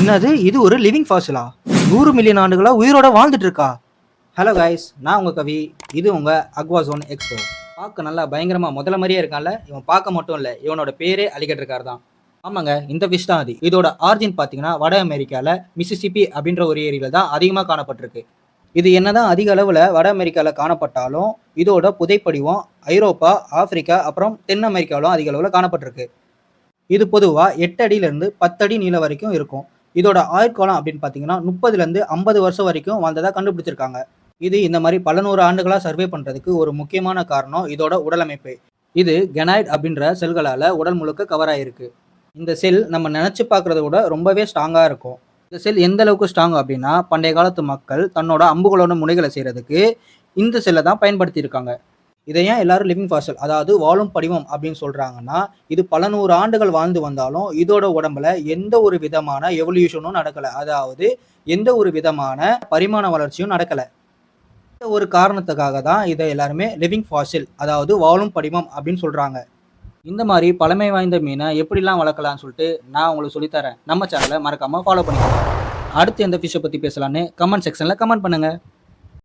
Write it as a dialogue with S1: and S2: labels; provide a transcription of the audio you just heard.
S1: என்னது இது ஒரு லிவிங் ஃபாசிலா? 100 மில்லியன் ஆண்டுகளா உயிரோட வாழ்ந்துட்டு இருக்கா? ஹலோ கைஸ், நான் உங்க கவி. இது உங்க அக்வாசோன் எக்ஸ்போ. பார்க்க நல்லா பயங்கரமா முதல்ல மாதிரியே இருக்கான்ல. இவன் பார்க்க மட்டும் இல்ல, இவனோட பேரே அலிகேட்டர் தான். ஆமாங்க, இந்த ஃபிஷ் தான் அது. இதோட ஆரிஜின் பார்த்தீங்கன்னா வட அமெரிக்கால மிசிசிப்பி அப்படின்ற ஒரு ஏரியில தான் அதிகமாக காணப்பட்டிருக்கு. இது என்னதான் அதிக அளவில் வட அமெரிக்காவில் காணப்பட்டாலும் இதோட புதைப்படிவம் ஐரோப்பா, ஆப்பிரிக்கா அப்புறம் தென் அமெரிக்காவிலும் அதிக அளவில் காணப்பட்டிருக்கு. இது பொதுவா 8 அடியிலிருந்து 10 அடி நீளம் வரைக்கும் இருக்கும். இதோட ஆயுட்காலம் அப்படின்னு பார்த்தீங்கன்னா 30லேருந்து 50 வருஷம் வரைக்கும் வாழ்ந்ததா கண்டுபிடிச்சிருக்காங்க. இது இந்த மாதிரி பல நூறு ஆண்டுகளா சர்வே பண்றதுக்கு ஒரு முக்கியமான காரணம் இதோட உடலமைப்பு. இது கெனாய்ட் அப்படின்ற செல்களால உடல் முழுக்க கவர் ஆயிருக்கு. இந்த செல் நம்ம நினைச்சு பார்க்கறத விட ரொம்பவே ஸ்ட்ராங்கா இருக்கும். இந்த செல் எந்த அளவுக்கு ஸ்ட்ராங் அப்படின்னா பண்டைய காலத்து மக்கள் தன்னோட அம்புகளோட முனைகளை செய்யறதுக்கு இந்த செல்லை தான் பயன்படுத்தி இருக்காங்க. இதை ஏன் எல்லாரும் லிவிங் ஃபாசில், அதாவது வாழும் படிவம் அப்படின்னு சொல்றாங்கன்னா, இது பல நூறு ஆண்டுகள் வாழ்ந்து வந்தாலும் இதோட உடம்புல எந்த ஒரு விதமான எவல்யூஷனும் நடக்கல. அதாவது எந்த ஒரு விதமான பரிமாண வளர்ச்சியும் நடக்கல. இந்த ஒரு காரணத்துக்காக தான் இதை எல்லாருமே லிவிங் ஃபாசில், அதாவது வாழும் படிவம் அப்படின்னு சொல்றாங்க. இந்த மாதிரி பழமை வாய்ந்த மீனை எப்படிலாம் வளர்க்கலாம்னு சொல்லிட்டு நான் உங்களுக்கு சொல்லித்தரேன். நம்ம சேனலை மறக்காம ஃபாலோ பண்ணிக்கோங்க. அடுத்து எந்த ஃபிஷ்ஷை பத்தி பேசலான்னு கமெண்ட் செக்ஷன்ல கமெண்ட் பண்ணுங்க.